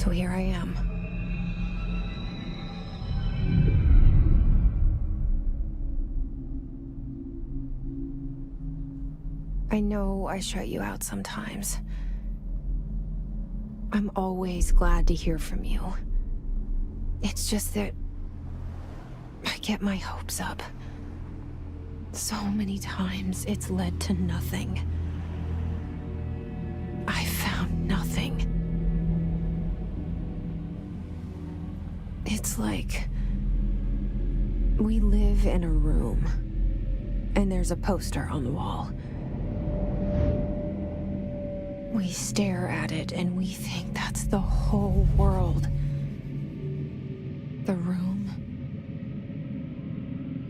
So here I am. I know I shut you out sometimes. I'm always glad to hear from you. It's just that I get my hopes up. So many times it's led to nothing. I found nothing. It's like we live in a room, and there's a poster on the wall. We stare at it and we think that's the whole world. The room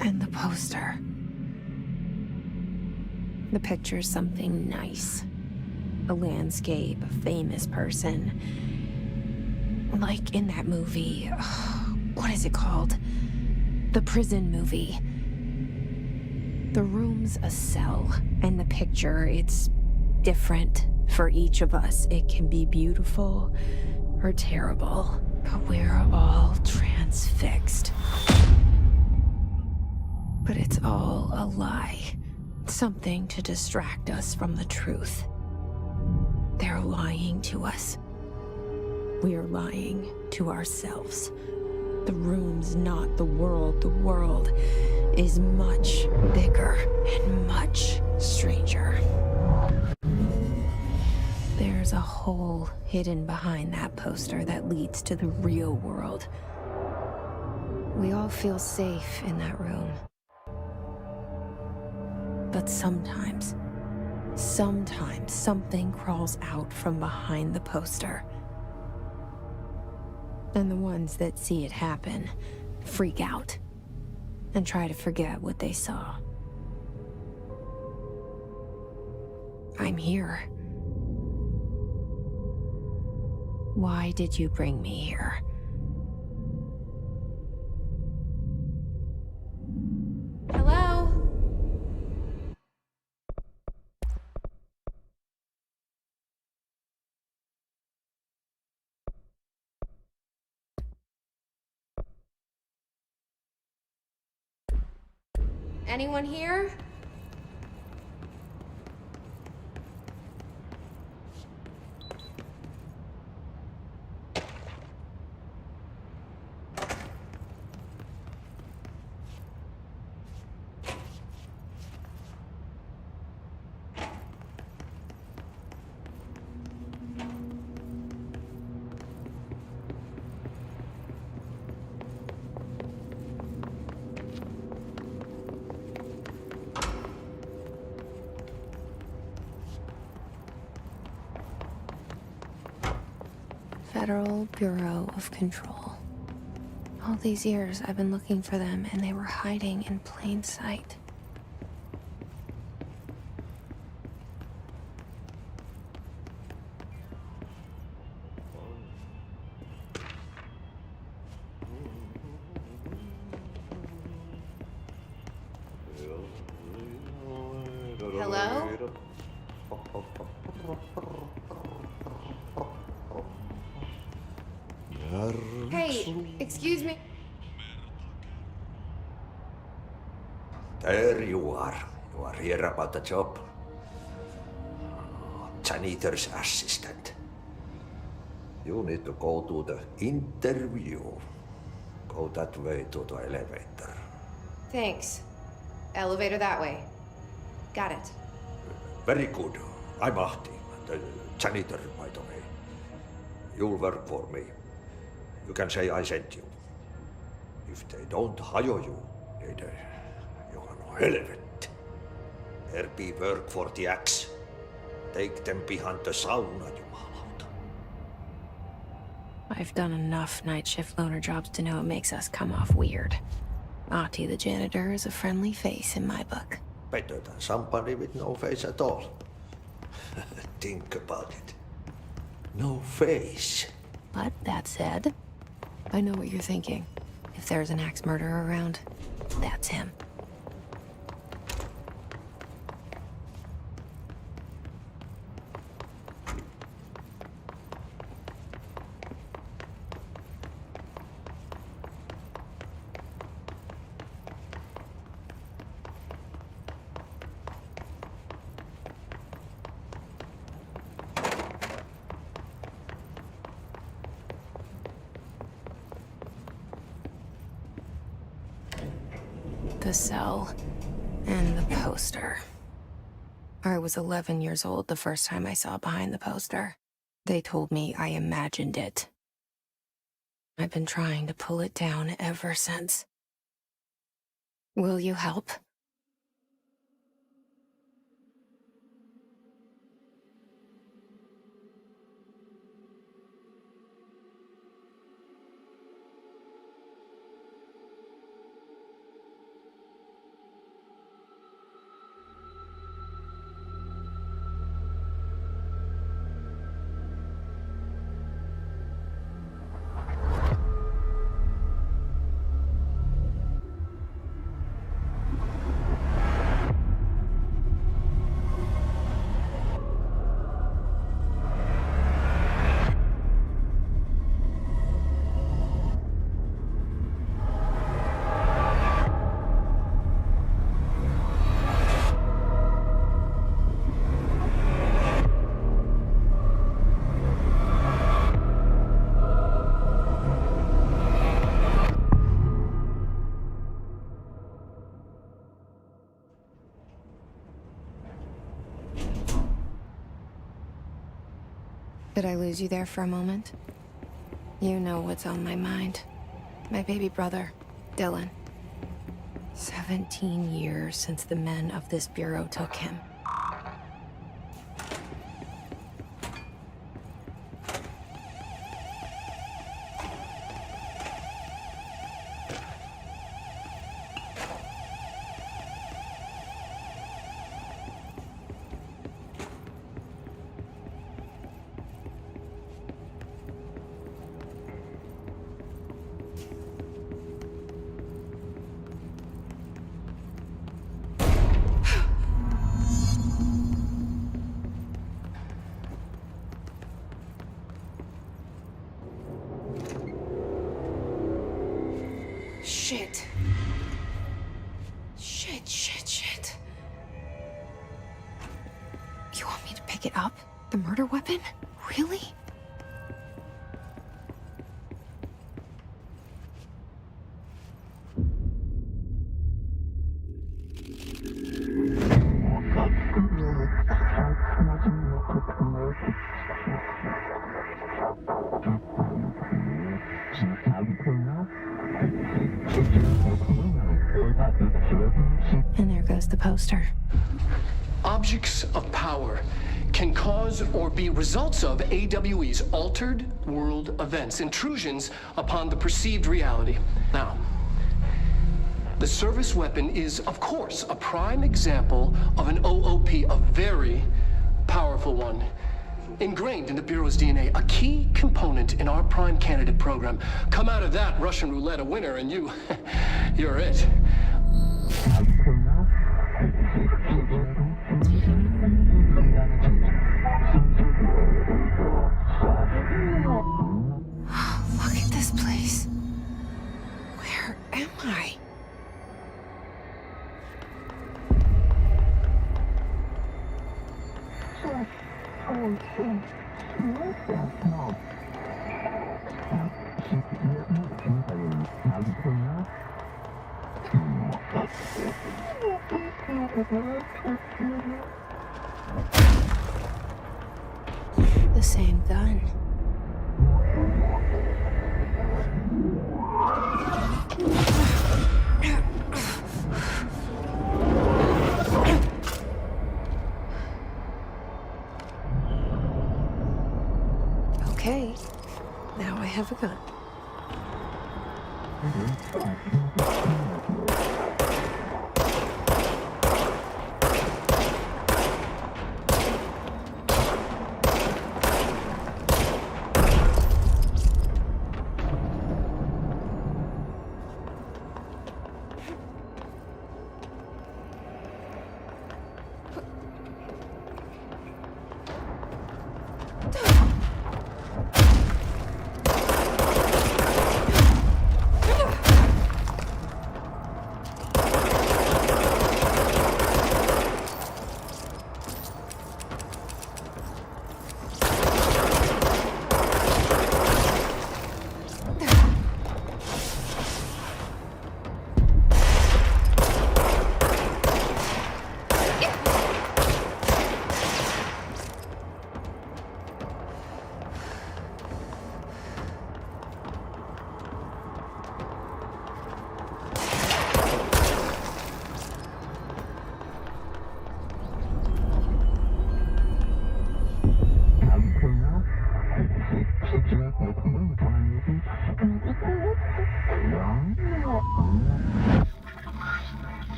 and the poster. The picture's something nice. A landscape, a famous person. Like in that movie, what is it called? The prison movie. The room's a cell, and the picture, it's different for each of us. It can be beautiful or terrible, but we're all transfixed. But it's all a lie. Something to distract us from the truth. They're lying to us. We're lying to ourselves. The room's not the world. The world is much bigger and much stranger. There's a hole hidden behind that poster that leads to the real world. We all feel safe in that room. But sometimes something crawls out from behind the poster. And the ones that see it happen freak out and try to forget what they saw. I'm here. Why did you bring me here? Hello? Anyone here? Federal Bureau of Control. All these years I've been looking for them, and they were hiding in plain sight. Hello? Hey, excuse me. There you are. You are here about the job. Janitor's assistant. You need to go to the interview. Go that way to the elevator. Thanks. Elevator that way. Got it. Very good. I'm Ahti, the janitor, by the way. You'll work for me. You can say I sent you. If they don't hire you, then you are no helvet. There be work for the axe. Take them behind the sauna, jumalauta. I've done enough night shift loner jobs to know it makes us come off weird. Ahti the janitor is a friendly face in my book. Better than somebody with no face at all. Think about it. No face. But that said, I know what you're thinking. If there's an axe murderer around, that's him. the cell and the poster. I was 11 years old the first time I saw behind the poster. They told me I imagined it. I've been trying to pull it down ever since. Will you help? Did I lose you there for a moment? You know what's on my mind. My baby brother, Dylan. 17 years since the men of this bureau took him. Shit. Shit. You want me to pick it up? The murder weapon? Really? And there goes the poster. Objects of power can cause or be results of AWE's altered world events, intrusions upon the perceived reality. Now, the service weapon is, of course, a prime example of an OOP, a very powerful one. Ingrained in the Bureau's DNA, a key component in our prime candidate program. Come out of that Russian roulette a winner and you're it. Look at this place. Where am I? The same gun. Okay, now I have a gun.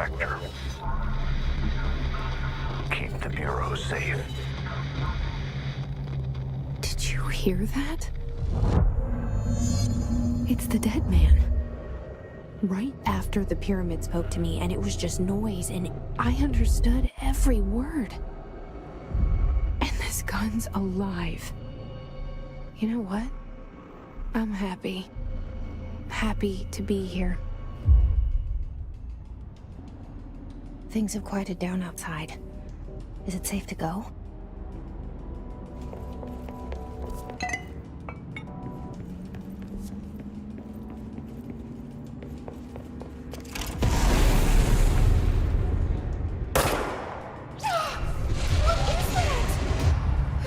sector. Keep the Bureau safe. Did you hear that? It's the dead man. Right after the pyramid spoke to me, and it was just noise, and I understood every word. And this gun's alive. You know what? I'm happy. Happy to be here. Things have quieted down outside. Is it safe to go?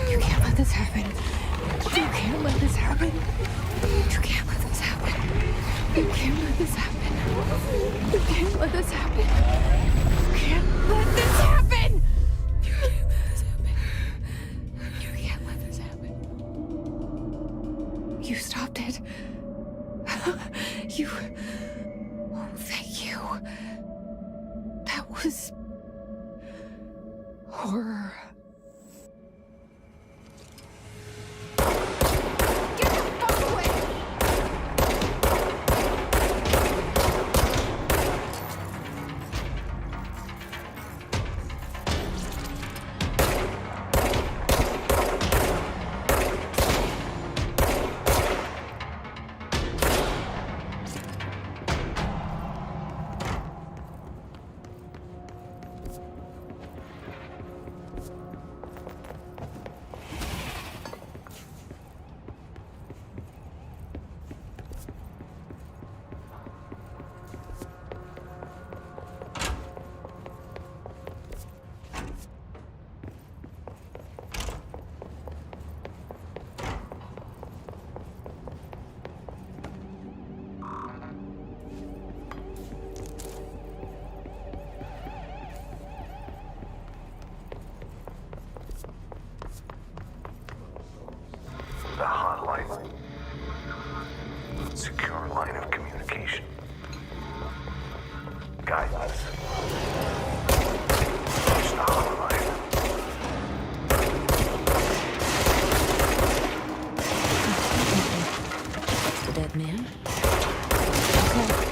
You can't let this happen. You can't let this happen. You can't let this happen. You can't let this happen. You can't let this happen. You can't let this happen. You can't let this happen. You can't let this happen. You stopped it. You. Oh, thank you. That was horror. Get the fuck away! The hotline. Secure line of communication. Guidance. Reach the hotline. The dead man? Okay.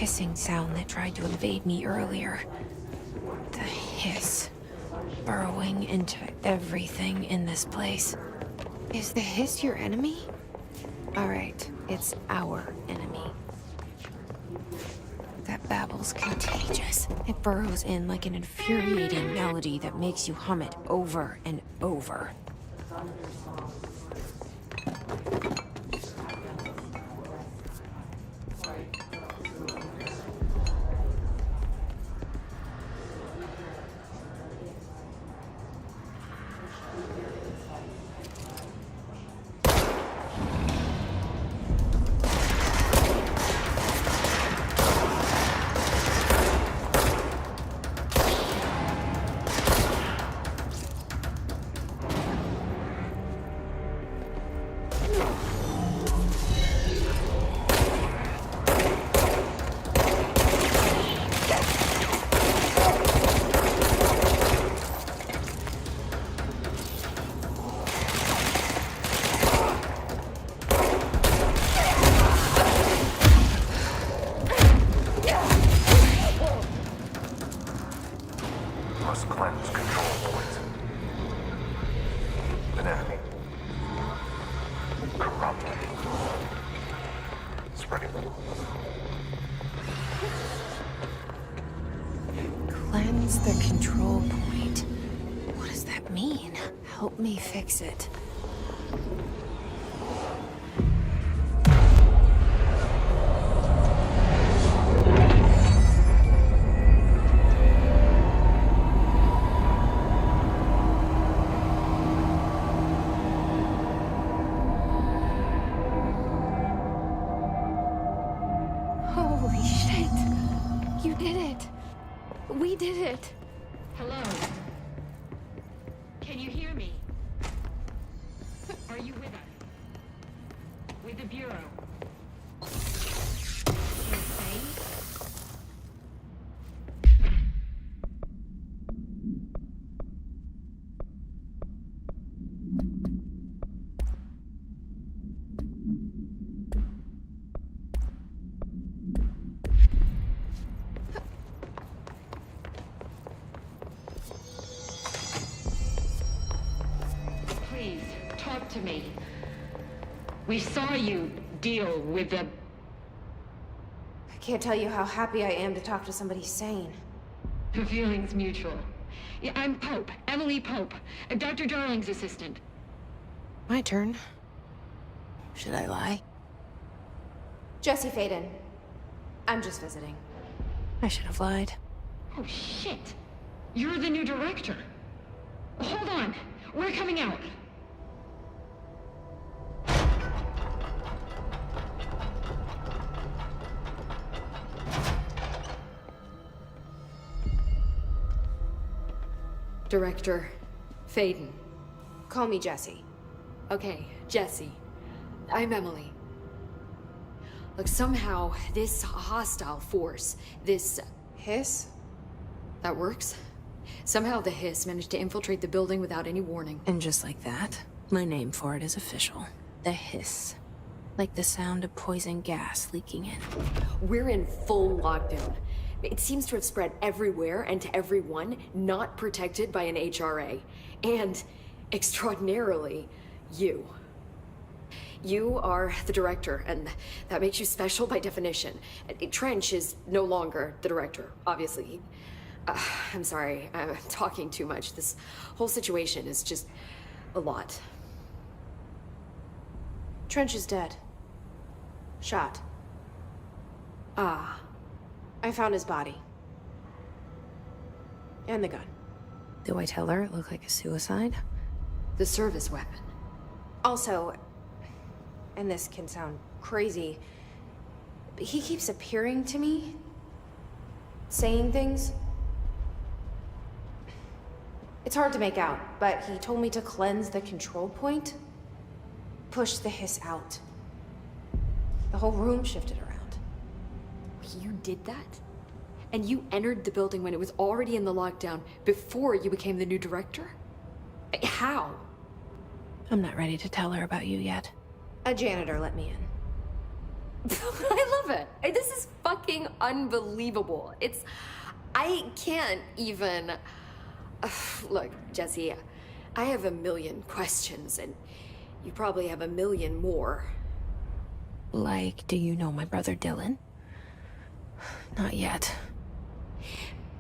hissing sound that tried to invade me earlier. The hiss. Burrowing into everything in this place. Is the hiss your enemy? Alright, it's our enemy. That babble's contagious. It burrows in like an infuriating melody that makes you hum it over and over. Must cleanse control points. An enemy. Corrupt. Spreading. Cleanse the control point. What does that mean? Help me fix it. Holy shit! You did it! We did it! Hello? Can you hear me? Are you with us? With the Bureau? Insane? Please, talk to me. We saw you deal with the... I can't tell you how happy I am to talk to somebody sane. The feeling's mutual. Yeah, I'm Pope, Emily Pope, Dr. Darling's assistant. My turn. Should I lie? Jesse Faden. I'm just visiting. I should have lied. Oh, shit. You're the new director. Hold on. We're coming out. Director Faden. Call me Jesse. Okay, Jesse. I'm Emily. Look, somehow this hostile force, this... Hiss? that works? Somehow the hiss managed to infiltrate the building without any warning. And just like that, my name for it is official. The hiss. Like the sound of poison gas leaking in. We're in full lockdown. It seems to have spread everywhere and to everyone not protected by an HRA. And, extraordinarily, you. You are the director, and that makes you special by definition. Trench is no longer the director, obviously. I'm sorry, I'm talking too much. This whole situation is just a lot. Trench is dead. Shot. Ah. I found his body. And the gun. Do I tell her it looked like a suicide? The service weapon. Also, and this can sound crazy, but he keeps appearing to me, saying things. It's hard to make out, but he told me to cleanse the control point, push the hiss out. The whole room shifted around. You did that? And you entered the building when it was already in the lockdown before you became the new director? How? I'm not ready to tell her about you yet. A janitor let me in. I love it. This is fucking unbelievable. I can't even... Look, Jesse, I have a million questions, and you probably have a million more. Like, do you know my brother Dylan? Not yet.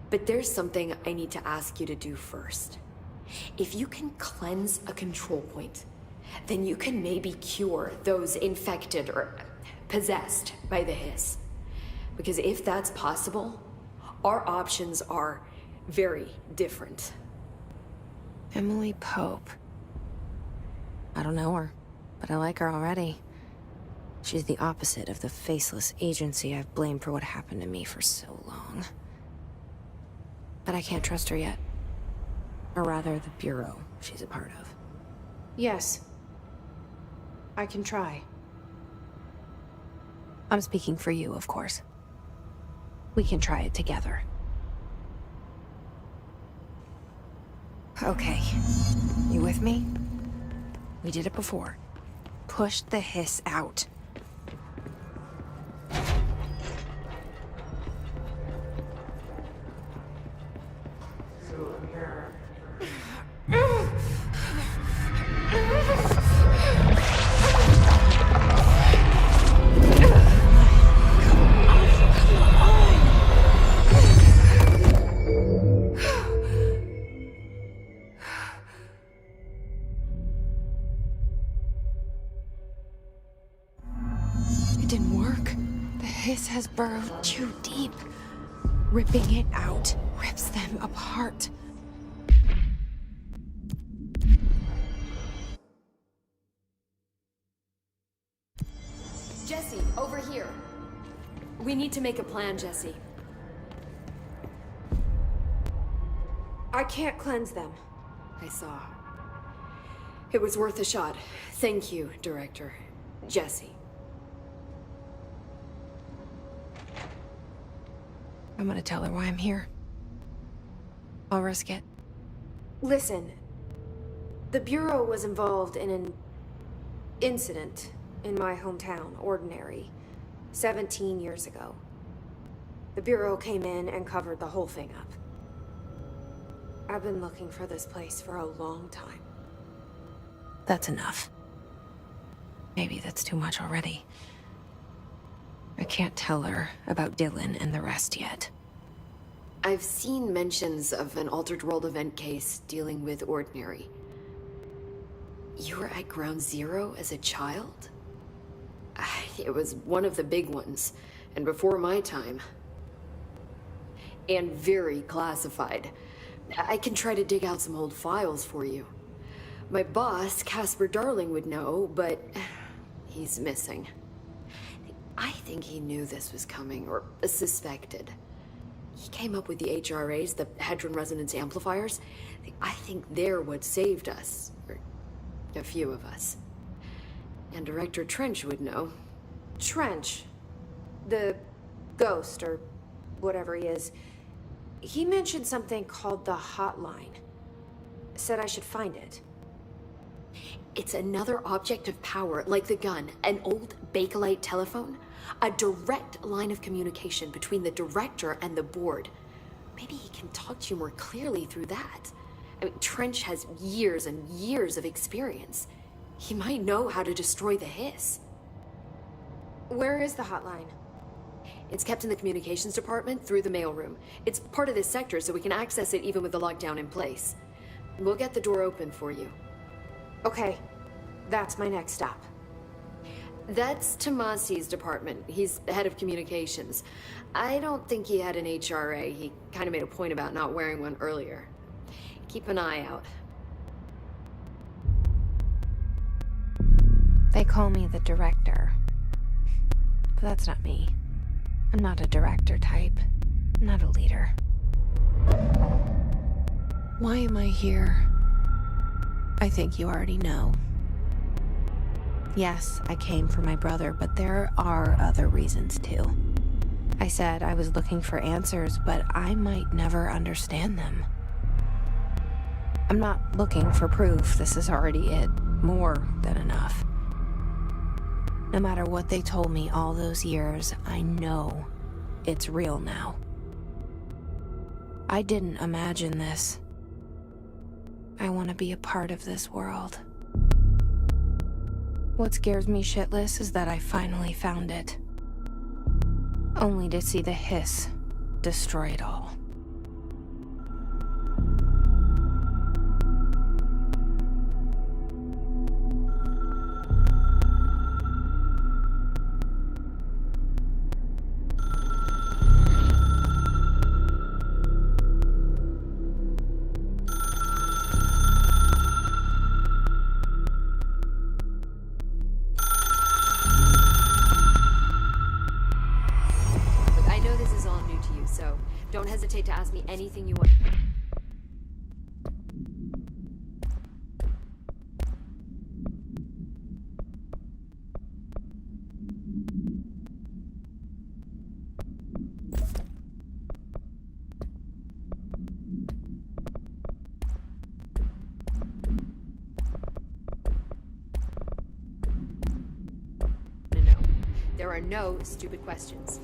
But there's something I need to ask you to do first. If you can cleanse a control point, then you can maybe cure those infected or possessed by the hiss. Because if that's possible, our options are very different. Emily Pope. I don't know her, but I like her already. She's the opposite of the faceless agency I've blamed for what happened to me for so long. But I can't trust her yet. Or rather, the Bureau she's a part of. Yes. I can try. I'm speaking for you, of course. We can try it together. Okay. You with me? We did it before. Push the hiss out. It didn't work. The hiss has burrowed too deep. Ripping it out rips them apart. Jesse, over here. We need to make a plan, Jesse. I can't cleanse them. I saw. It was worth a shot. Thank you, Director. Jesse. I'm gonna tell her why I'm here. I'll risk it. Listen, the Bureau was involved in an incident in my hometown, Ordinary, 17 years ago. The Bureau came in and covered the whole thing up. I've been looking for this place for a long time. That's enough. Maybe that's too much already. I can't tell her about Dylan and the rest yet. I've seen mentions of an Altered World event case dealing with Ordinary. You were at Ground Zero as a child? It was one of the big ones, and before my time. And very classified. I can try to dig out some old files for you. My boss, Casper Darling, would know, but he's missing. I think he knew this was coming, or suspected. He came up with the HRAs, the Hadron Resonance Amplifiers. I think they're what saved us, or a few of us. And Director Trench would know. Trench, the ghost, or whatever he is, he mentioned something called the hotline. Said I should find it. It's another object of power, like the gun, an old Bakelite telephone, a direct line of communication between the director and the board. Maybe he can talk to you more clearly through that. I mean, Trench has years and years of experience. He might know how to destroy the hiss. Where is the hotline? It's kept in the communications department through the mailroom. It's part of this sector, so we can access it even with the lockdown in place. We'll get the door open for you. Okay, that's my next stop. That's Tomasi's department. He's the head of communications. I don't think he had an HRA. He kind of made a point about not wearing one earlier. Keep an eye out. They call me the director. But that's not me. I'm not a director type. I'm not a leader. Why am I here? I think you already know. Yes, I came for my brother, but there are other reasons too. I said I was looking for answers, but I might never understand them. I'm not looking for proof. This is already it. More than enough. No matter what they told me all those years, I know it's real now. I didn't imagine this. I want to be a part of this world. What scares me shitless is that I finally found it. Only to see the hiss destroy it all. Don't hesitate to ask me anything you want. No. There are no stupid questions.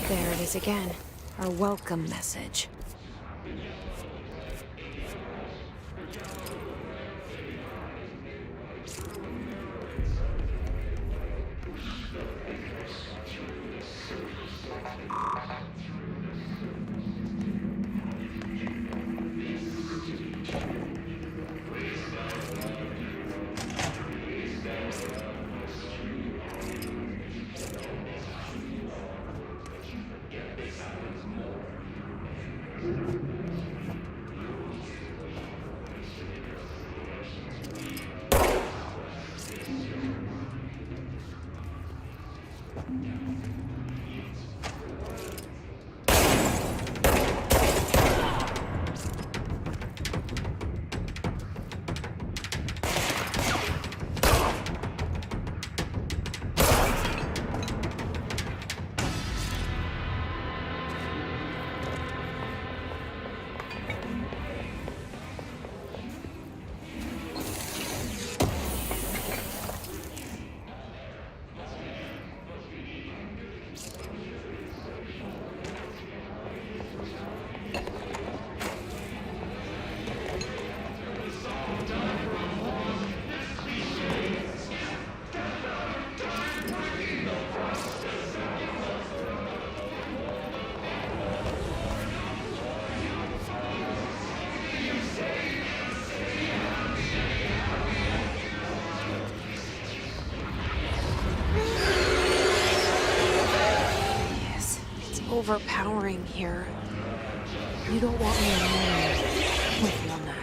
There it is again, our welcome message. overpowering here. You don't want me alone with you on that.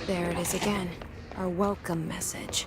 There it is again. Our welcome message.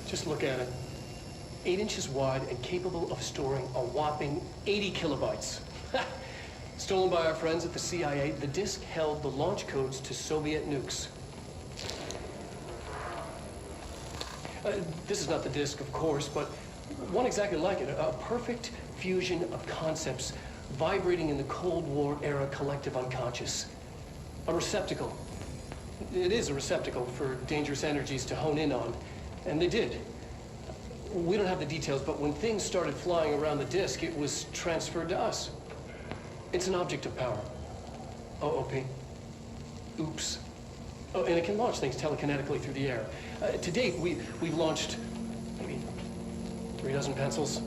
Just look at it. 8 inches wide and capable of storing a whopping 80 kilobytes. Stolen by our friends at the CIA, the disk held the launch codes to Soviet nukes. This is not the disk, of course, but one exactly like it. A perfect fusion of concepts vibrating in the Cold War era collective unconscious. A receptacle. It is a receptacle for dangerous energies to hone in on. And they did. We don't have the details, but when things started flying around the disk, it was transferred to us. It's an object of power. OP. Oops. Oh, and it can launch things telekinetically through the air. To date, we've launched maybe 3 dozen pencils.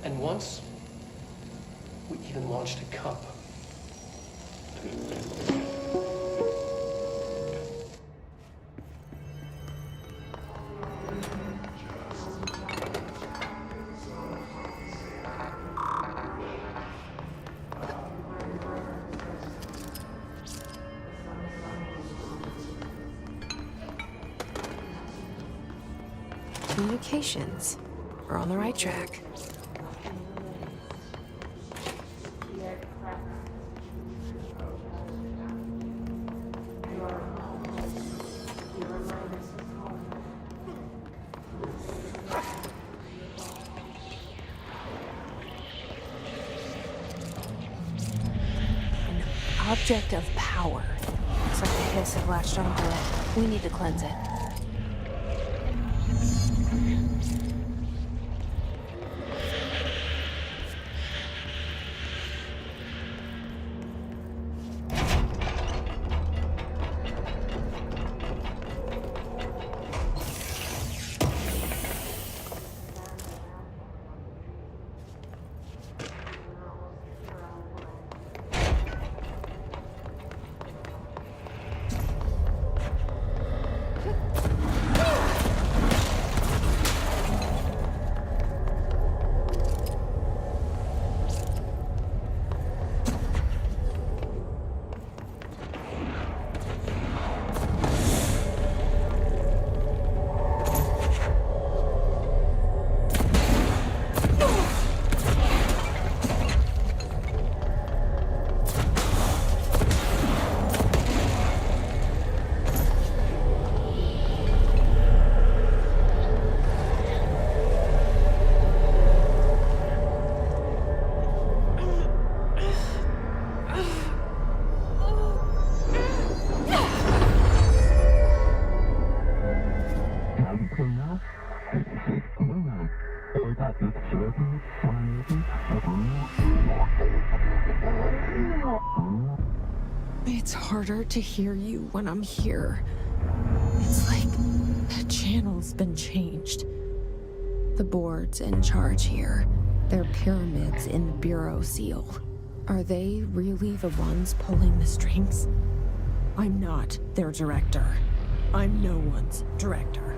And once, we even launched a cup. Communications. We're on the right track. An object of power. Looks like the hiss have latched onto it. We need to cleanse it. It's harder to hear you when I'm here. It's like the channel's been changed. The board's in charge here. They're pyramids in the Bureau seal. Are they really the ones pulling the strings? I'm not their director. I'm no one's director.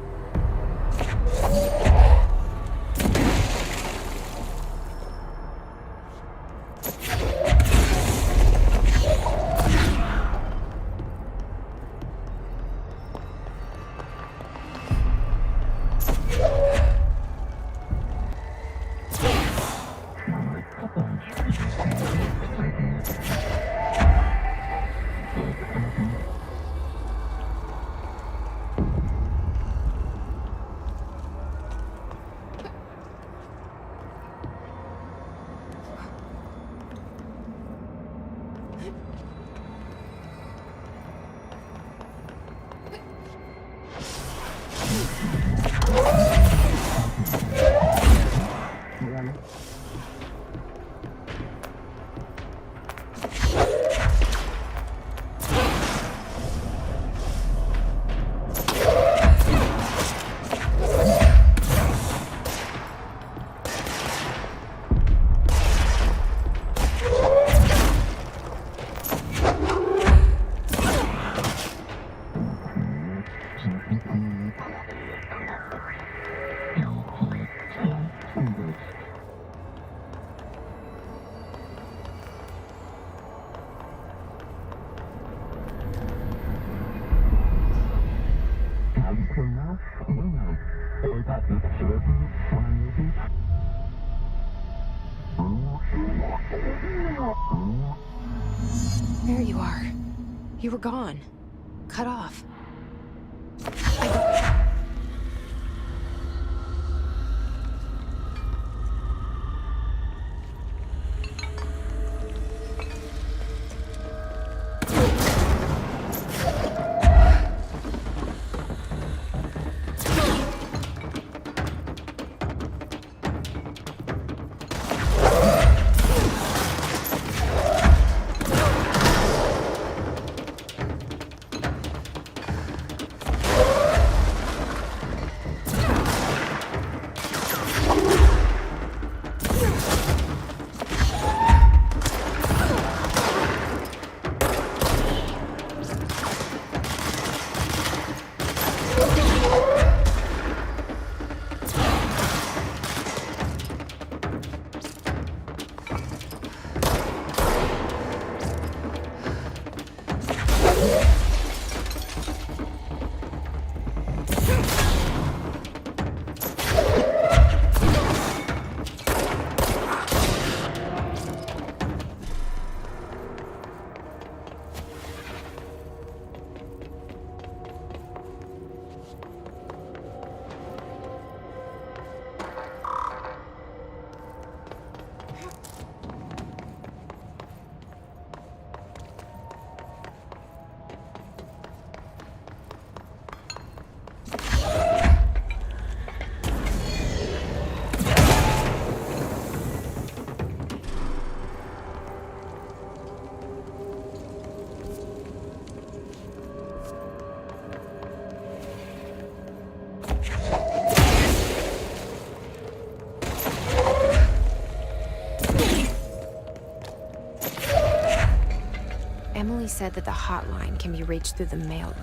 There you are. You were gone. Cut off. Emily said that the hotline can be reached through the mailroom.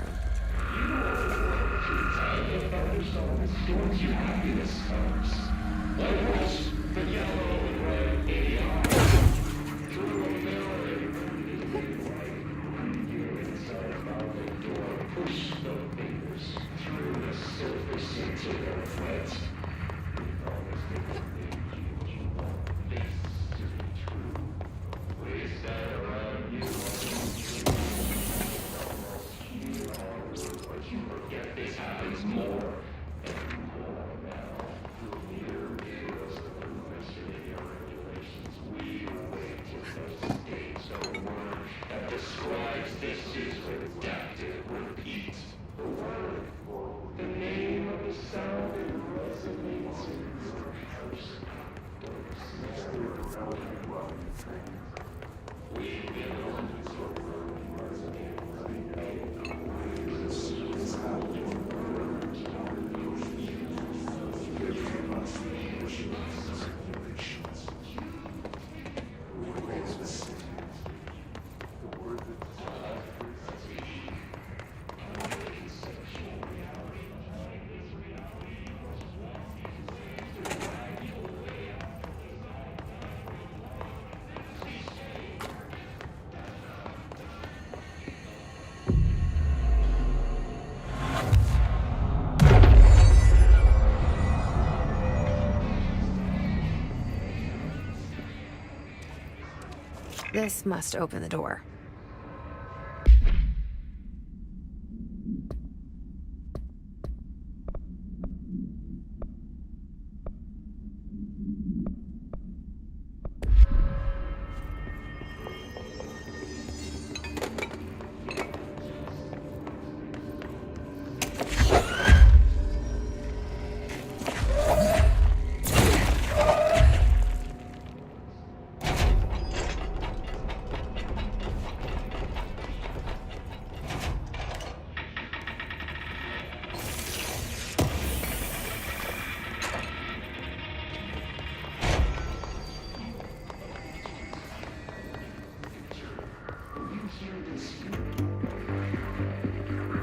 This must open the door.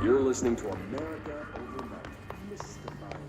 You're listening to America Overnight. Mystifying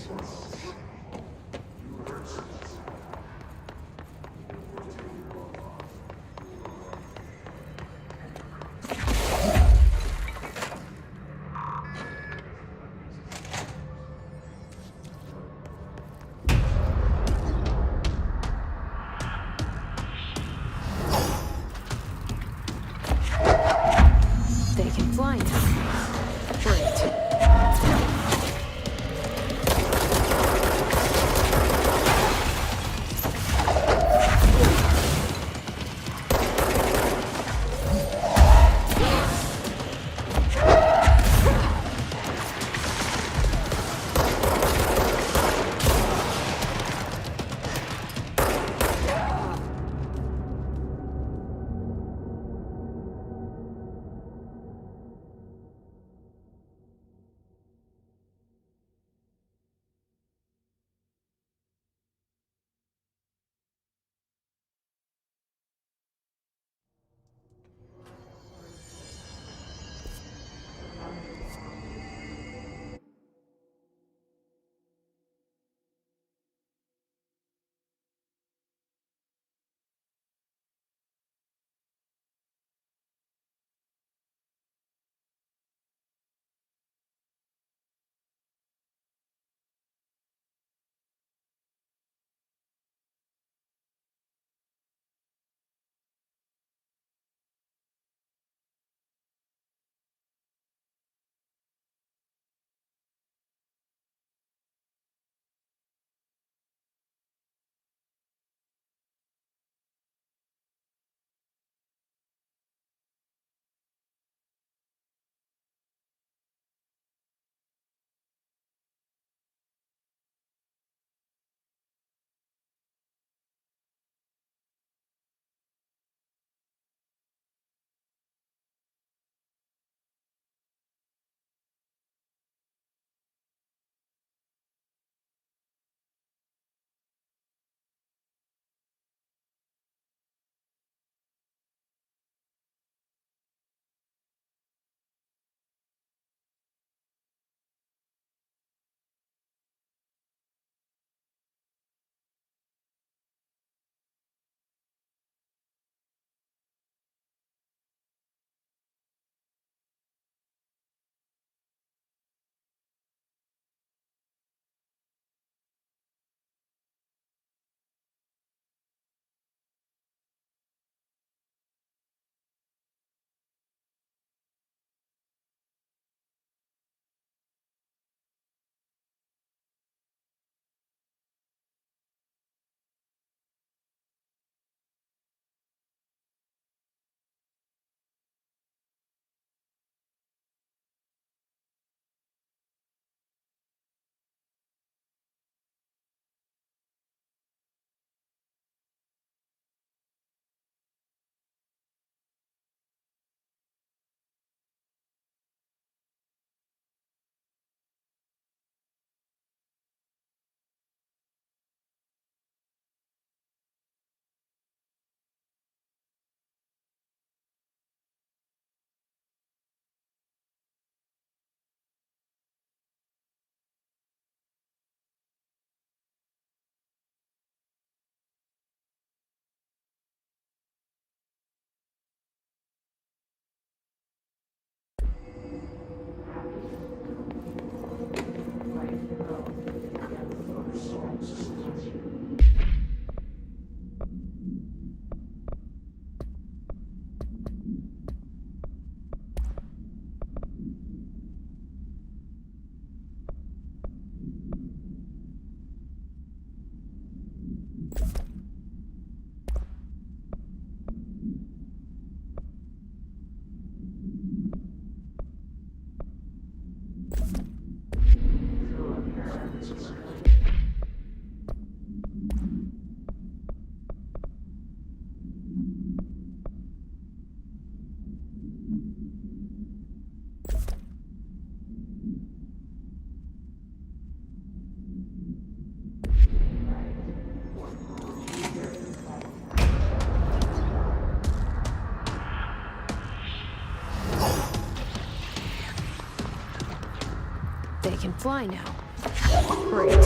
They can fly now. Great. They can fly now. Great.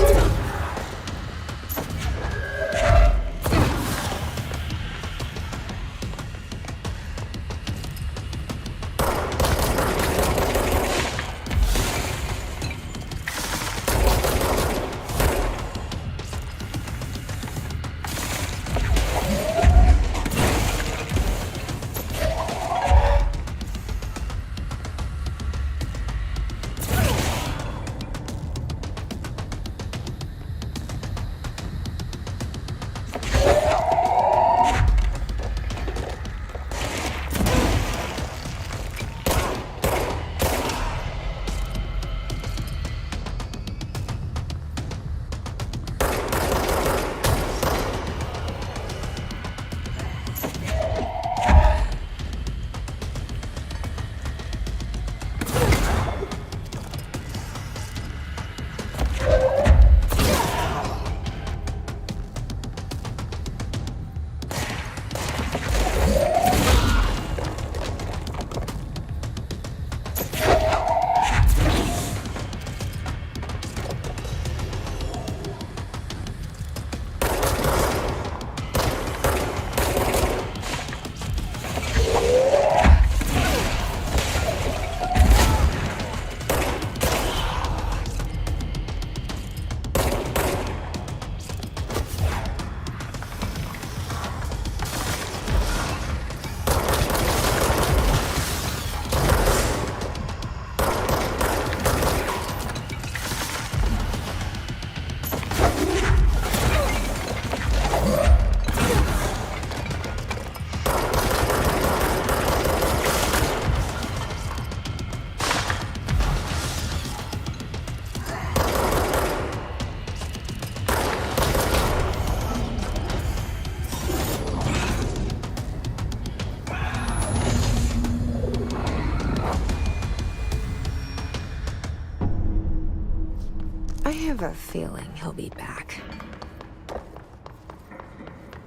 I have a feeling he'll be back.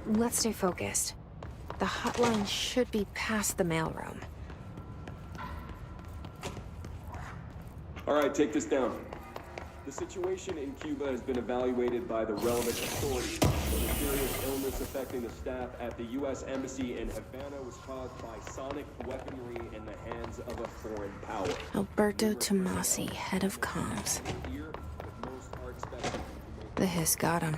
Let's stay focused. The hotline should be past the mailroom. All right, take this down. The situation in Cuba has been evaluated by the relevant authorities. The mysterious illness affecting the staff at the U.S. Embassy in Havana was caused by sonic weaponry in the hands of a foreign power. Alberto Tomasi, head of comms. Here, but most are expected to make The hiss got him.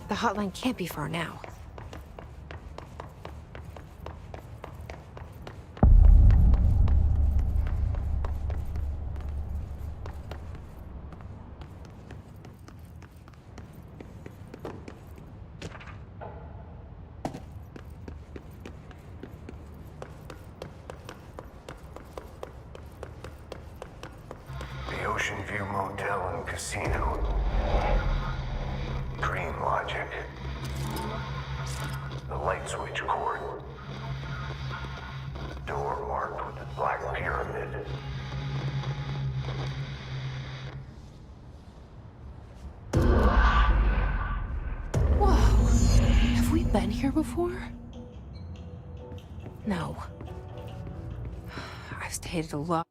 The hotline can't be far now. The Ocean View Motel and Casino. Dream logic. The light switch cord. Door marked with the black pyramid. Whoa! Have we been here before? No. I've stayed a lot.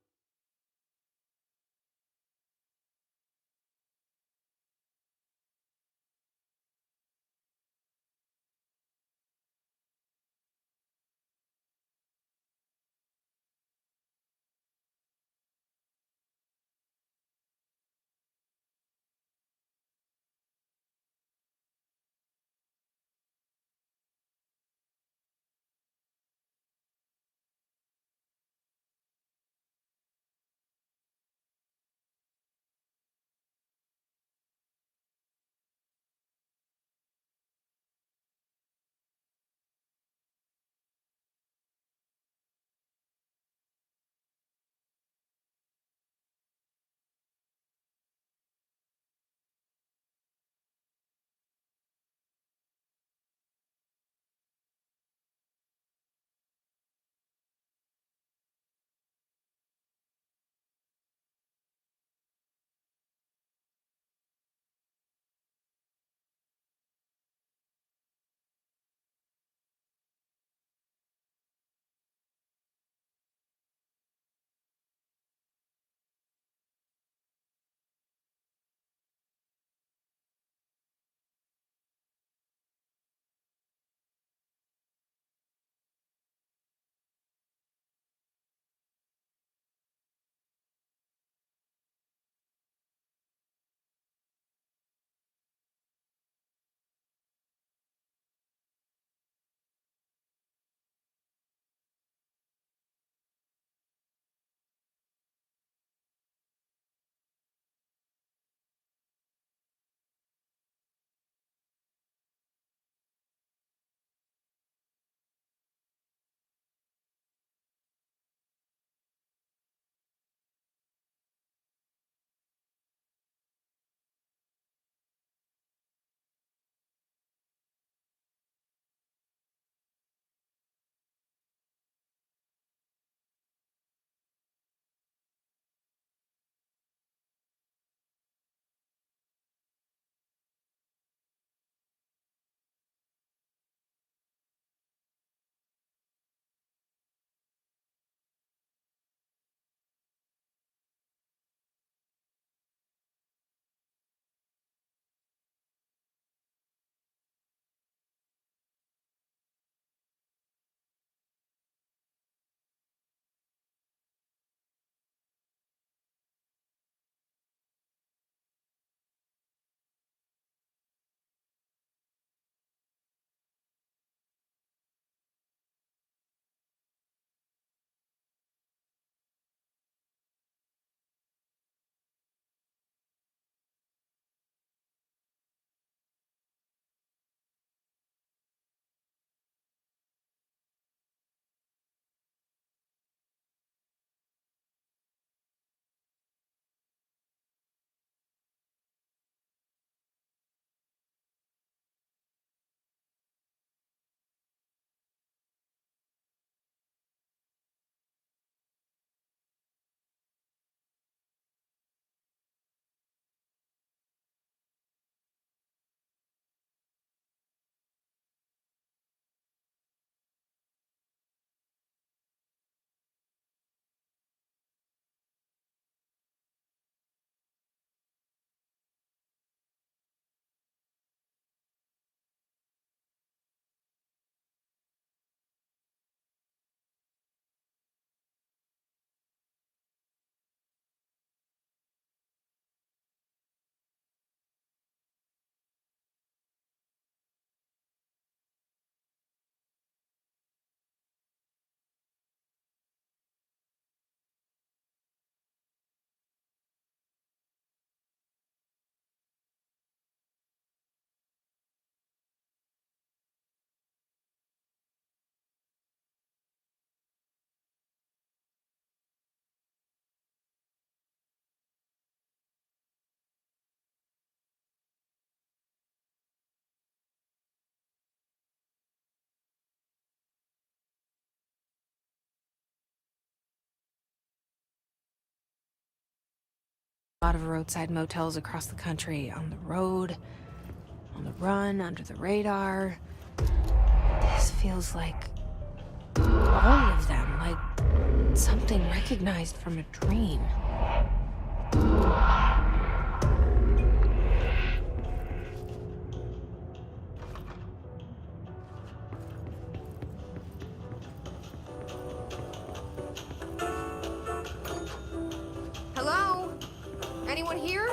A lot of roadside motels across the country, on the road, on the run, under the radar. This feels like all of them, like something recognized from a dream. Hello? Anyone here?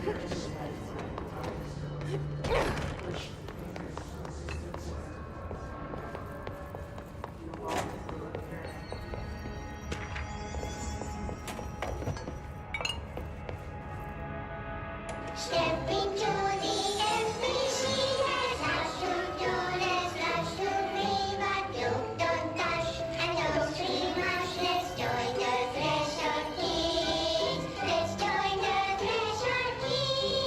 Step into the NBC house to do this, rush to me, but you don't touch. And don't scream hush, let's join the Threshold Kids. Let's join the Threshold Kids.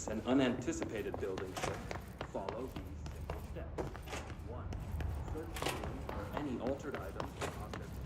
emergence and unanticipated buildings that follow these simple steps. 1. Search the room for any altered items or objects.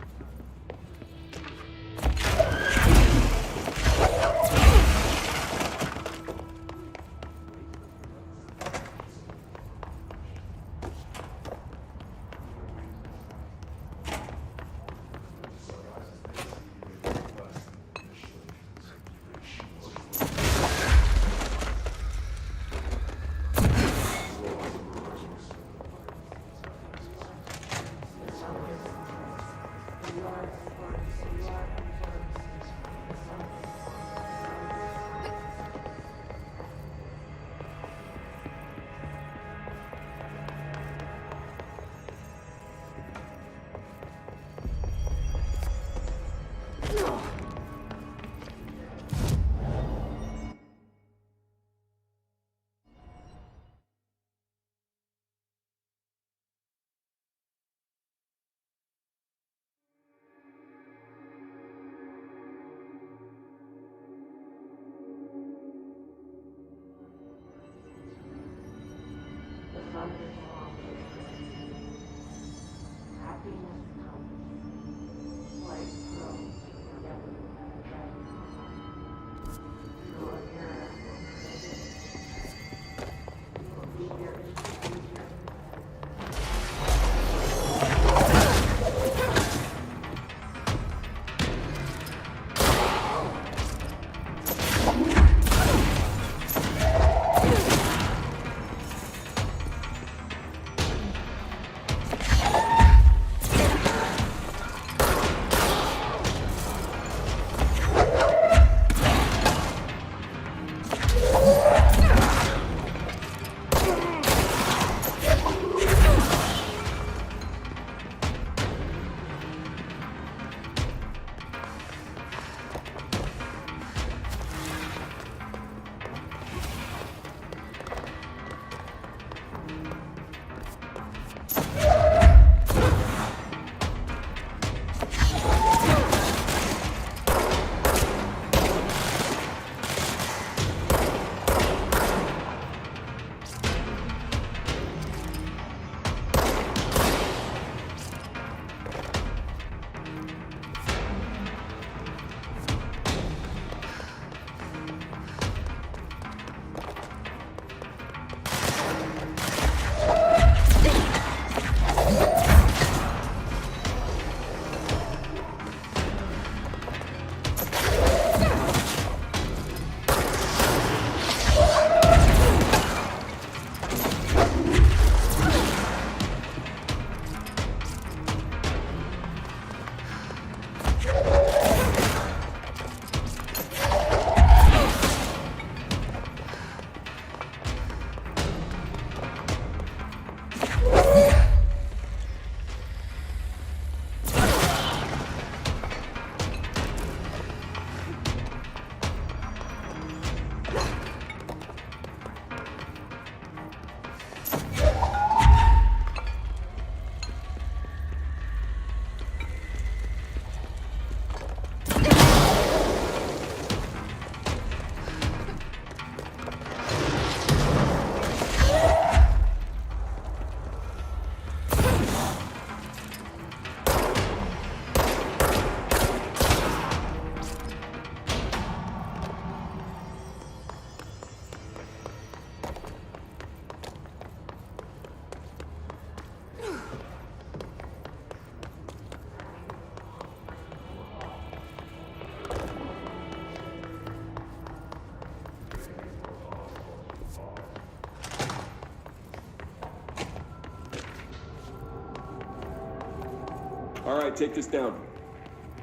All right, take this down.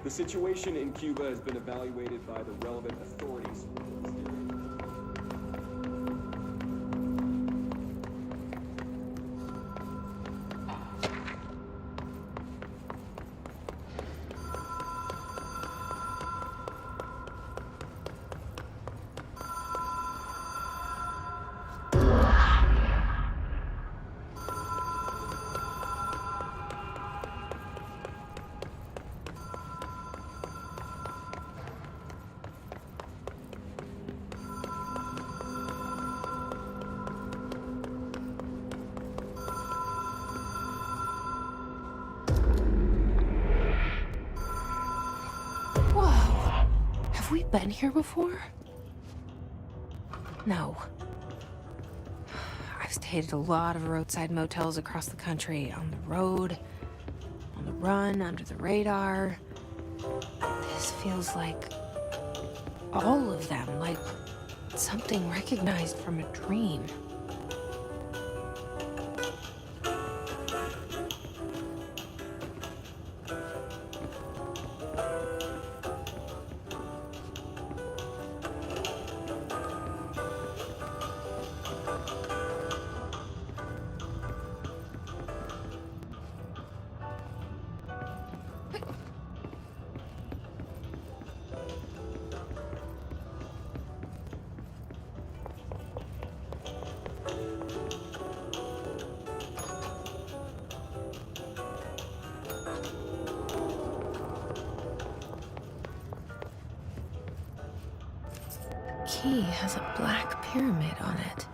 The situation in Cuba has been evaluated by the relevant authorities. been here before? No. I've stayed at a lot of roadside motels across the country, on the road, on the run, under the radar. This feels like all of them, like something recognized from a dream. Key has a black pyramid on it.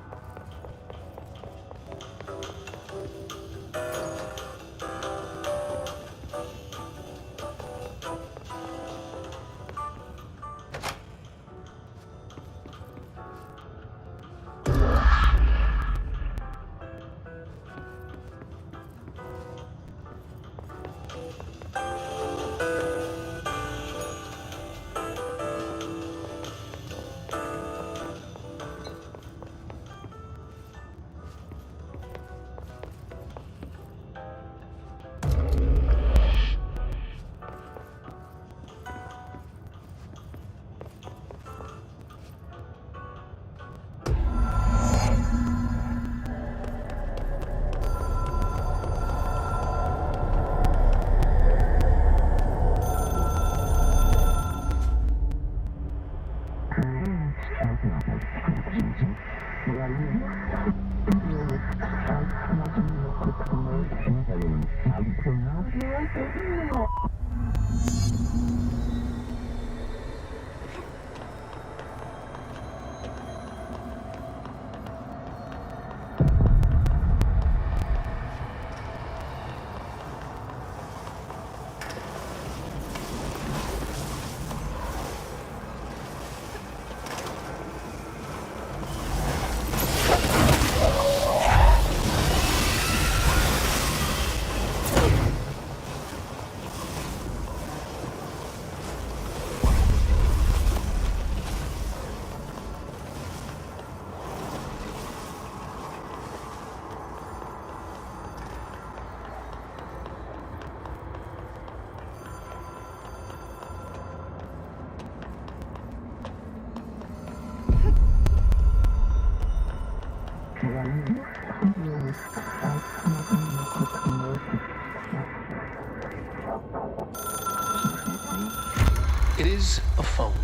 It is a phone.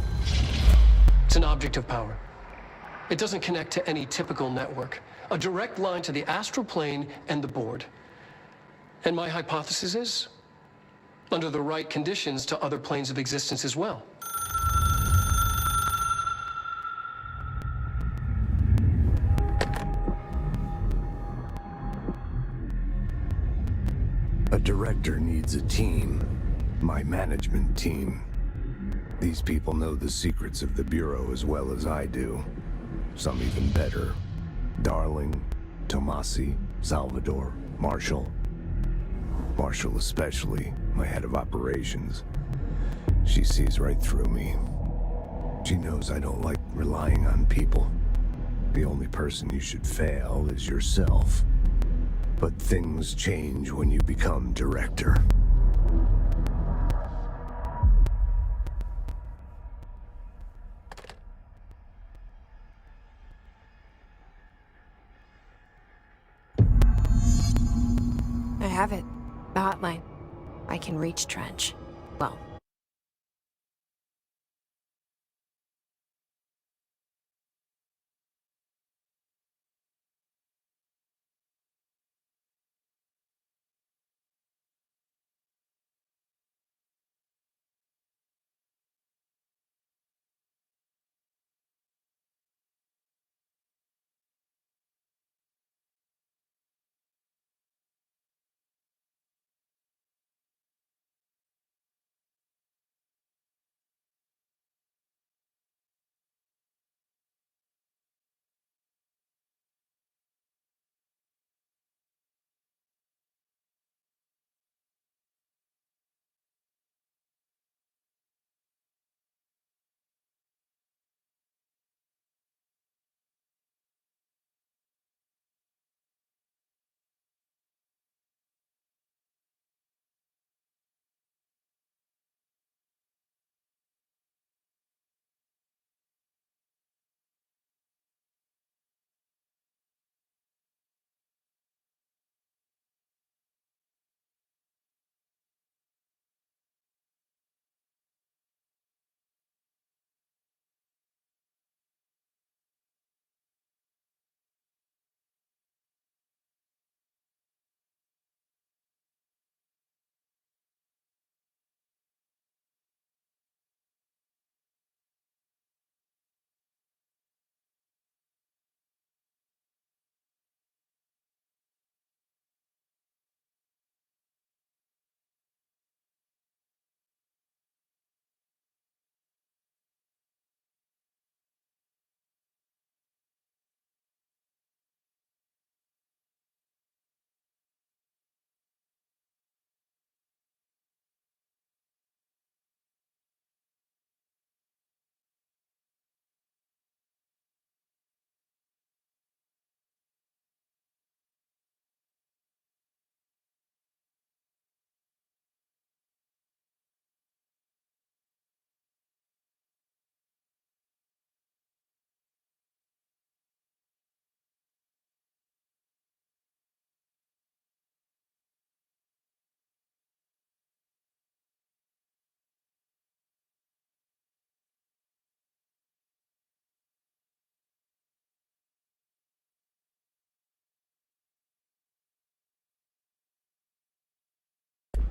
It's an object of power. It doesn't connect to any typical network. A direct line to the astral plane and the board. And my hypothesis is, under the right conditions, to other planes of existence as well. A director needs a team. My management team. These people know the secrets of the Bureau as well as I do. Some even better. Darling, Tomasi, Salvador, Marshall. Marshall especially, my head of operations. She sees right through me. She knows I don't like relying on people. The only person you should fail is yourself. But things change when you become director. I have it. The hotline. I can reach Trench. Well,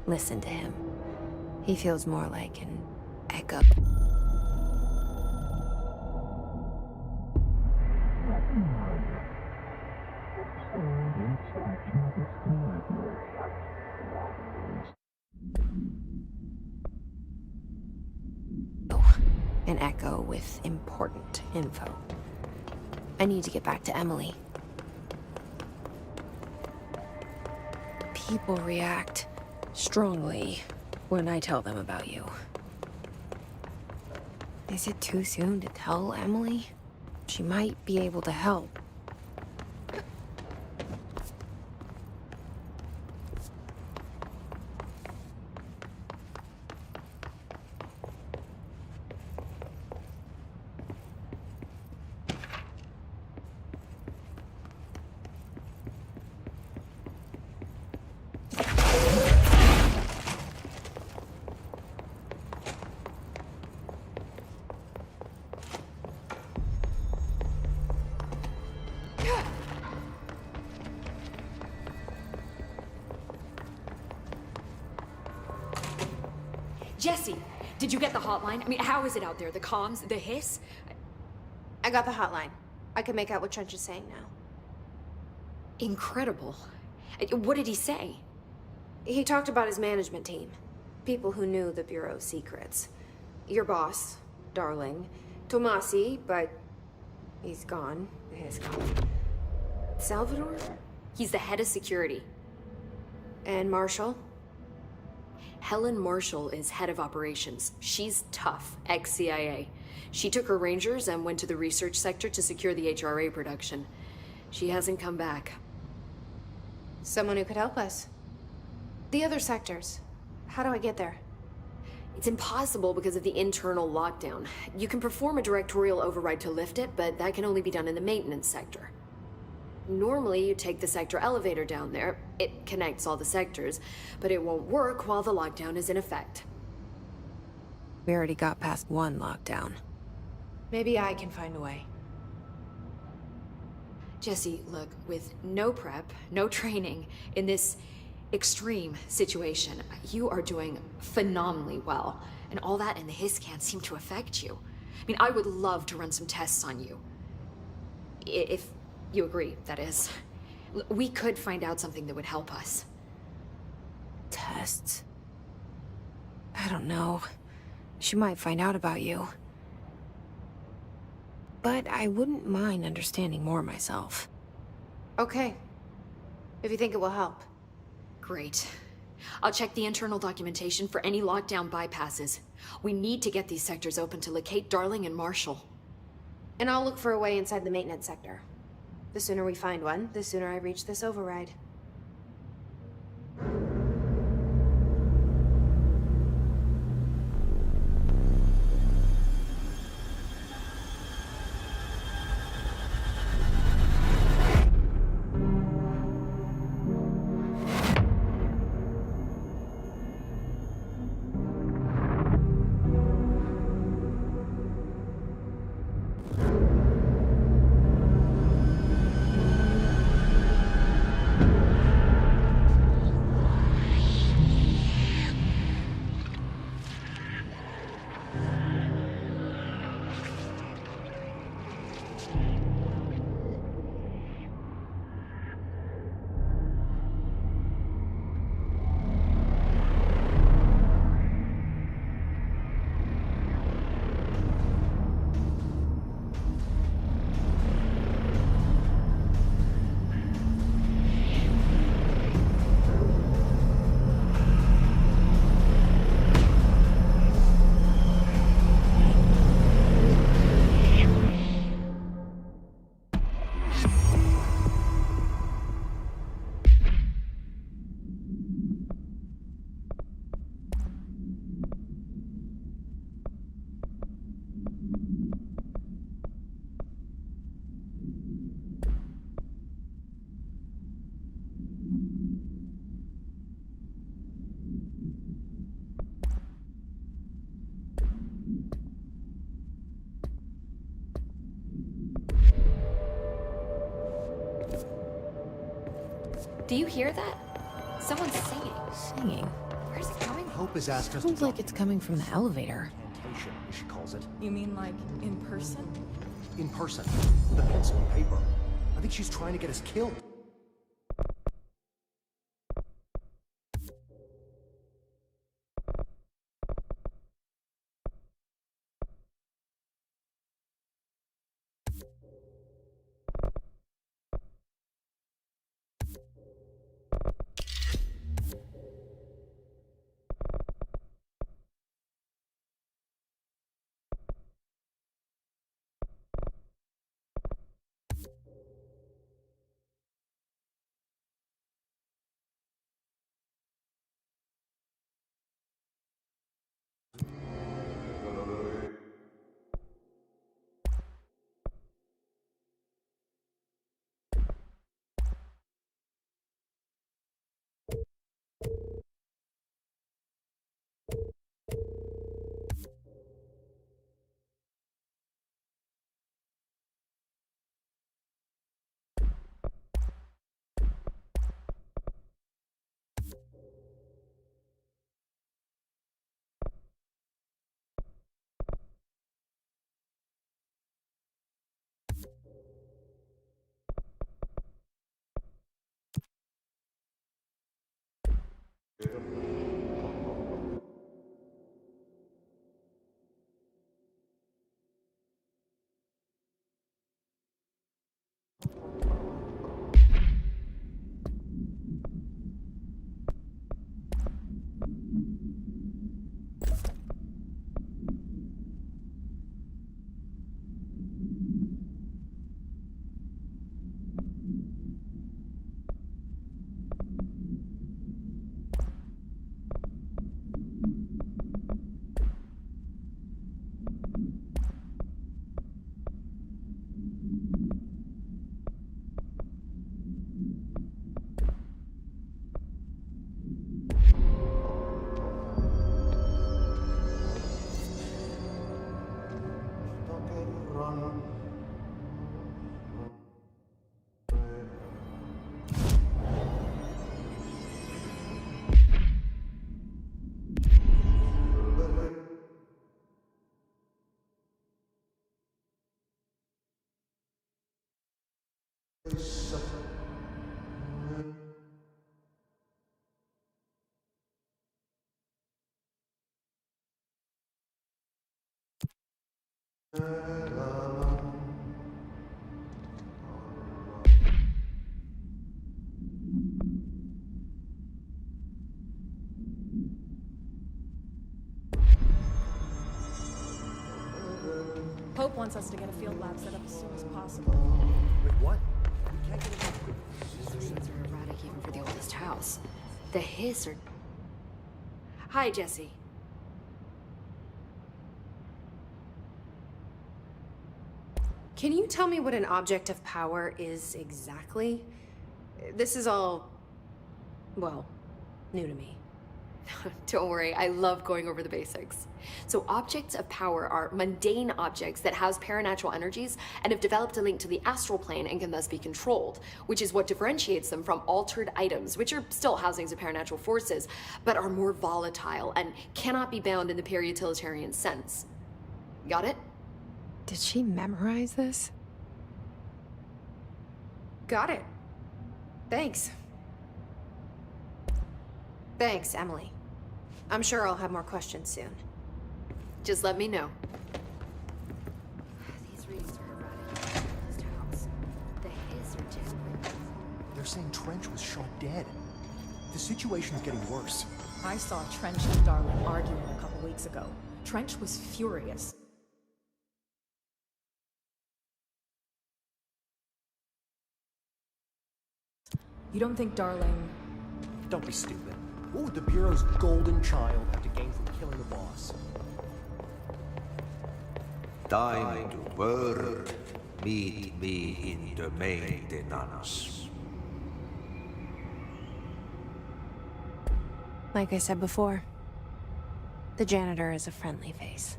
Listen to him. He feels more like an echo. An echo with important info. I need to get back to Emily. People react strongly when I tell them about you. Is it too soon to tell Emily? She might be able to help. Jesse, did you get the hotline? I mean, how is it out there? The comms, the hiss? I got the hotline. I can make out what Trench is saying now. Incredible. What did he say? He talked about his management team. People who knew the Bureau's secrets. Your boss, Darling. Tomasi, but he's gone. He's gone. Salvador? He's the head of security. And Marshall? Helen Marshall is head of operations. She's tough, ex-CIA. She took her Rangers and went to the research sector to secure the HRA production. She hasn't come back. Someone who could help us. The other sectors. How do I get there? It's impossible because of the internal lockdown. You can perform a directorial override to lift it, but that can only be done in the maintenance sector. Normally, you take the sector elevator down there. It connects all the sectors, but it won't work while the lockdown is in effect. We already got past one lockdown. Maybe I can find a way. Jesse, look, with no prep, no training, in this extreme situation, you are doing phenomenally well. And all that and the hiss can't seem to affect you. I mean, I would love to run some tests on you. If you agree, that is. We could find out something that would help us. Tests? I don't know. She might find out about you. But I wouldn't mind understanding more myself. Okay. If you think it will help. Great. I'll check the internal documentation for any lockdown bypasses. We need to get these sectors open to locate Darling and Marshall. And I'll look for a way inside the maintenance sector. The sooner we find one, the sooner I reach this override. Do you hear that? Someone's singing. Singing? Where's it coming? Hope has asked us to Sounds like it's coming from the elevator. incantation, as she calls it. You mean like in person? In person, with a pencil and paper. I think she's trying to get us killed. Pope wants us to get a field lab set up as soon as possible. Wait, what? We can't get it. These readings are erratic even for the oldest house. The hiss are... Hi, Jesse. Can you tell me what an object of power is exactly? This is all, well, new to me. Don't worry, I love going over the basics. So objects of power are mundane objects that house paranatural energies and have developed a link to the astral plane and can thus be controlled, which is what differentiates them from altered items, which are still housings of paranatural forces, but are more volatile and cannot be bound in the pure utilitarian sense. Got it? Did she memorize this? Got it. Thanks. Thanks, Emily. I'm sure I'll have more questions soon. Just let me know. These readings are erratic in the oldest house. The hiss are genuine. They're saying Trench was shot dead. The situation's getting worse. I saw Trench and Darling arguing a couple weeks ago. Trench was furious. You don't think Darling... Don't be stupid. What would the Bureau's golden child have to gain from killing the boss? Time to work. Meet me in the maintenance. Like I said before, the janitor is a friendly face.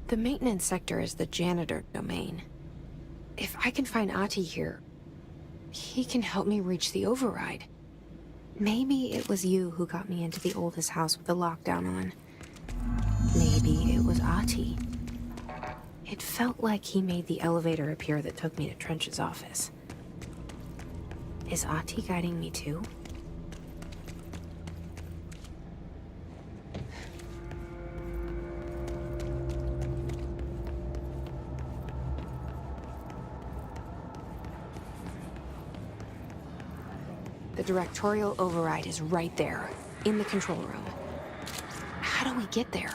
The maintenance sector is the janitor domain. If I can find Ahti here, he can help me reach the override. Maybe it was you who got me into the oldest house with the lockdown on. Maybe it was Ahti. It felt like he made the elevator appear that took me to Trench's office. Is Ahti guiding me too? The directorial override is right there, in the control room. How do we get there?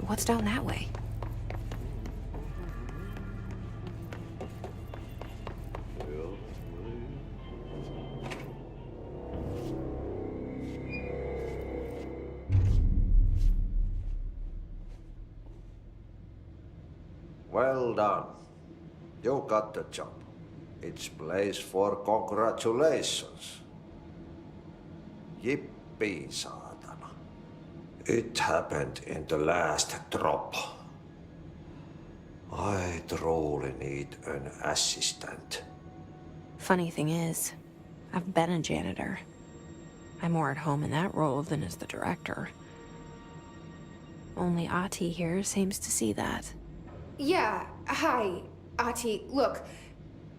What's down that way? Well done. You got the job. It's place for congratulations. Yippee, saatana. It happened in the last drop. I truly need an assistant. Funny thing is, I've been a janitor. I'm more at home in that role than as the director. Only Ahti here seems to see that. Yeah, hi, Ati. Look,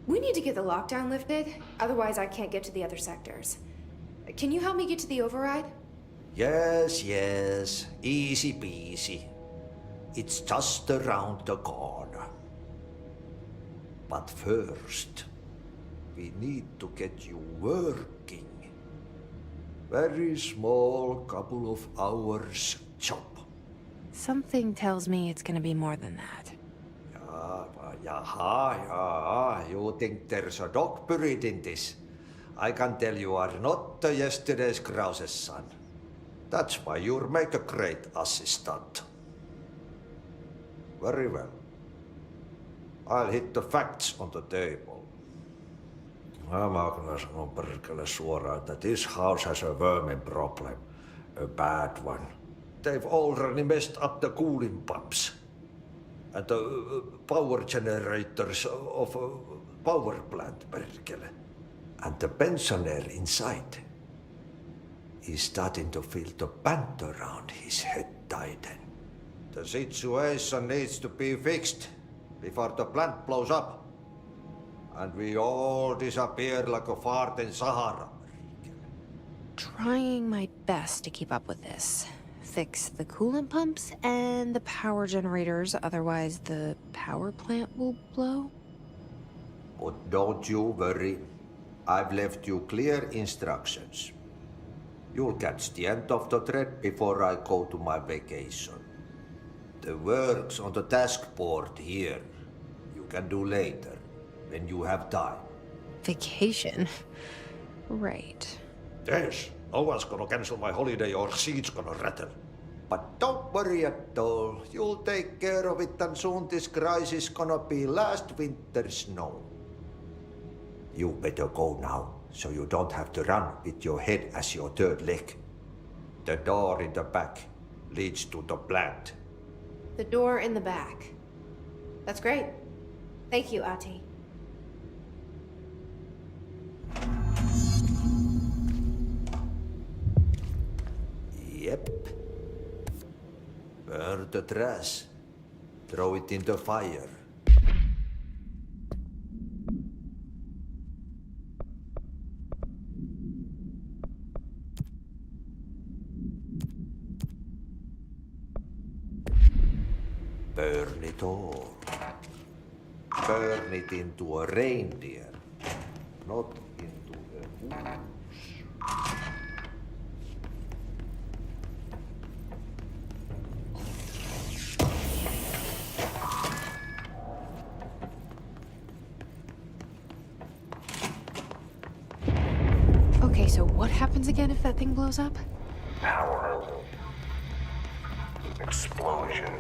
we need to get the lockdown lifted, otherwise I can't get to the other sectors. Can you help me get to the override? Yes, yes. Easy peasy. It's just around the corner. But first, we need to get you working. Very small, couple of hours job. Something tells me it's gonna be more than that. Yeah. You think there's a dog buried in this? I can tell you are not yesterday's Krause's son. That's why you'll make a great assistant. Very well. I'll hit the facts on the table. Mä kyllä sanon perkele suoraan, että this house has a vermin problem. A bad one. They've already messed up the cooling pumps. And the power generators of a power plant, perkele. And the pensioner inside is starting to feel the band around his head tighten. The situation needs to be fixed before the plant blows up. And we all disappear like a fart in Sahara. Trying my best to keep up with this. Fix the coolant pumps and the power generators, otherwise the power plant will blow. But don't you worry. I've left you clear instructions. You'll catch the end of the thread before I go to my vacation. The work's on the task board here. You can do later, when you have time. Vacation? Right. Yes, no one's gonna cancel my holiday or seat's gonna rattle. But don't worry at all. You'll take care of it and soon this crisis gonna be last winter's snow. You better go now, so you don't have to run with your head as your third leg. The door in the back leads to the plant. The door in the back. That's great. Thank you, Ati. Yep. Burn the trash. Throw it in the fire. Burn it all. Burn it into a reindeer, not into a moose. Okay, so what happens again if that thing blows up? Power. Explosion.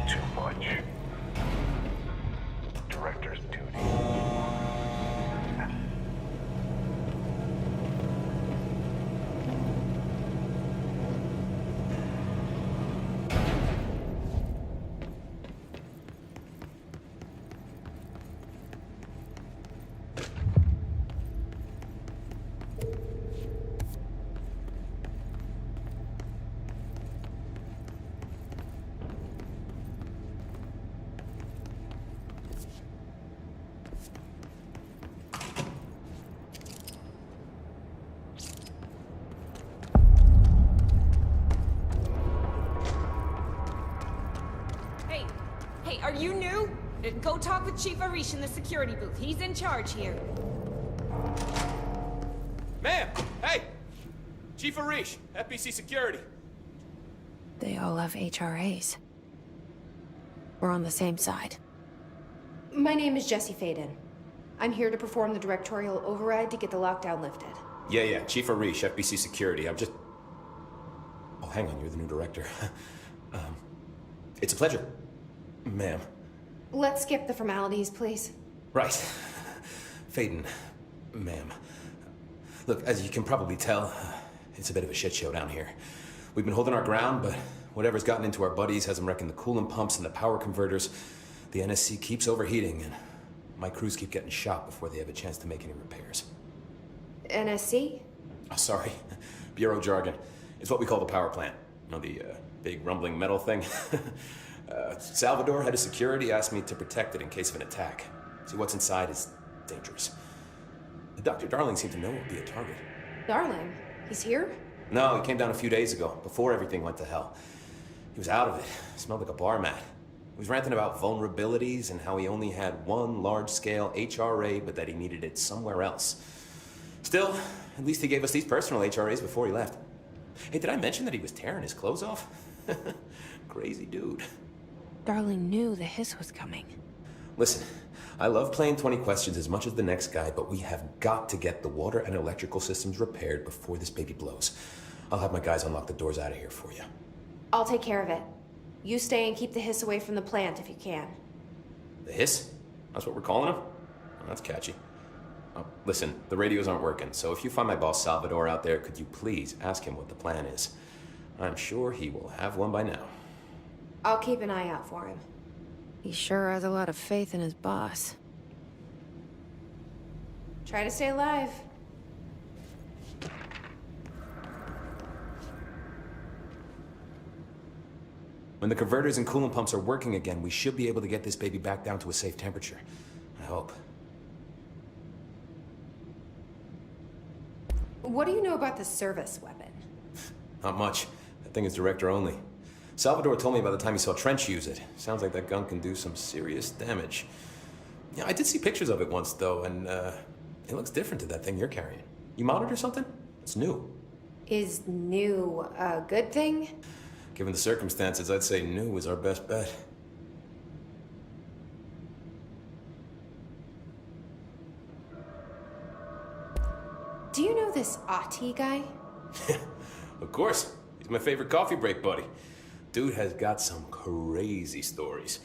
Too much. Director's duty. Hey, are you new? Go talk with Chief Arish in the security booth. He's in charge here. Ma'am! Hey! Chief Arish, FBC Security. They all have HRAs. We're on the same side. My name is Jesse Faden. I'm here to perform the directorial override to get the lockdown lifted. Yeah, Chief Arish, FBC Security. I'm just... Oh, hang on, you're the new director. It's a pleasure, ma'am. Let's skip the formalities, please. Right. Faden, ma'am. Look, as you can probably tell, it's a bit of a shit show down here. We've been holding our ground, but whatever's gotten into our buddies has them wrecking the coolant pumps and the power converters. The NSC keeps overheating, and my crews keep getting shot before they have a chance to make any repairs. NSC? Oh, sorry. Bureau jargon. It's what we call the power plant. You know, the big rumbling metal thing? Salvador, head of security, asked me to protect it in case of an attack. See, what's inside is dangerous. Dr. Darling seemed to know it would be a target. Darling? He's here? No, he came down a few days ago, before everything went to hell. He was out of it. Smelled like a bar mat. He was ranting about vulnerabilities and how he only had one large-scale HRA, but that he needed it somewhere else. Still, at least he gave us these personal HRAs before he left. Hey, did I mention that he was tearing his clothes off? Crazy dude. Darling knew the hiss was coming. Listen, I love playing 20 questions as much as the next guy, but we have got to get the water and electrical systems repaired before this baby blows. I'll have my guys unlock the doors out of here for you. I'll take care of it. You stay and keep the hiss away from the plant if you can. The hiss? That's what we're calling him? Oh, that's catchy. Oh, listen, the radios aren't working, so if you find my boss Salvador out there, could you please ask him what the plan is? I'm sure he will have one by now. I'll keep an eye out for him. He sure has a lot of faith in his boss. Try to stay alive. When the converters and coolant pumps are working again, we should be able to get this baby back down to a safe temperature. I hope. What do you know about the service weapon? Not much. That thing is director only. Salvador told me by the time he saw Trench use it. Sounds like that gun can do some serious damage. Yeah, I did see pictures of it once, though, and it looks different to that thing you're carrying. You modded or something? It's new. Is new a good thing? Given the circumstances, I'd say new is our best bet. Do you know this Ati guy? Of course. He's my favorite coffee break buddy. Dude has got some crazy stories.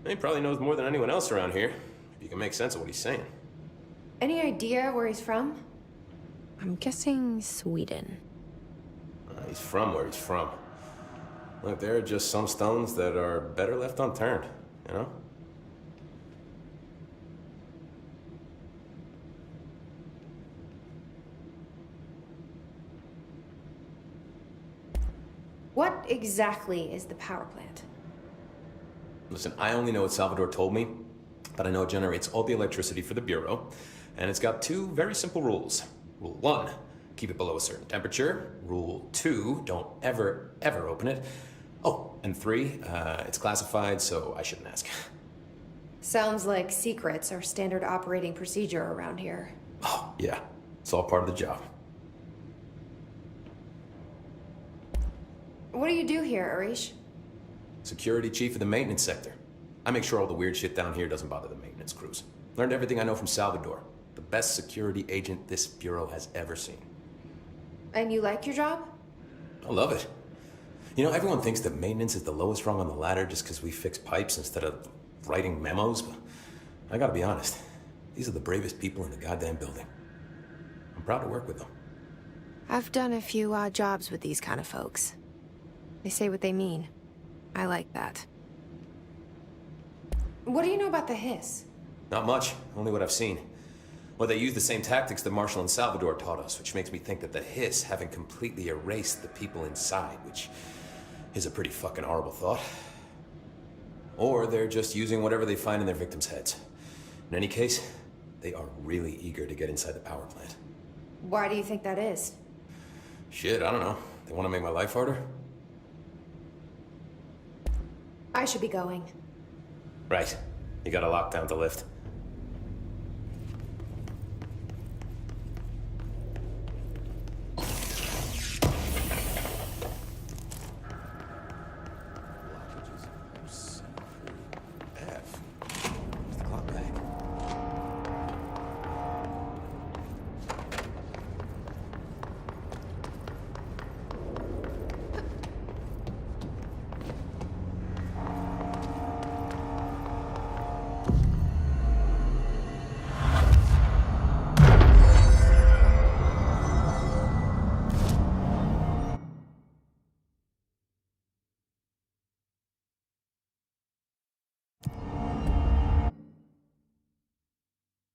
He probably knows more than anyone else around here, if you can make sense of what he's saying. Any idea where he's from? I'm guessing Sweden. He's from where he's from. Look, there are just some stones that are better left unturned, you know? What exactly is the power plant? Listen, I only know what Salvador told me, but I know it generates all the electricity for the Bureau, and it's got two very simple rules. Rule 1, keep it below a certain temperature. Rule 2, don't ever, ever open it. Oh, and 3, it's classified, so I shouldn't ask. Sounds like secrets are standard operating procedure around here. Oh, yeah. It's all part of the job. What do you do here, Arish? Security chief of the maintenance sector. I make sure all the weird shit down here doesn't bother the maintenance crews. Learned everything I know from Salvador. The best security agent this bureau has ever seen. And you like your job? I love it. You know, everyone thinks that maintenance is the lowest rung on the ladder just because we fix pipes instead of writing memos, but I gotta be honest. These are the bravest people in the goddamn building. I'm proud to work with them. I've done a few odd jobs with these kind of folks. They say what they mean. I like that. What do you know about the hiss? Not much, only what I've seen. Well, they use the same tactics that Marshall and Salvador taught us, which makes me think that the hiss haven't completely erased the people inside, which is a pretty fucking horrible thought. Or they're just using whatever they find in their victims' heads. In any case, they are really eager to get inside the power plant. Why do you think that is? Shit, I don't know. They want to make my life harder? I should be going. Right. You got a lockdown to lift.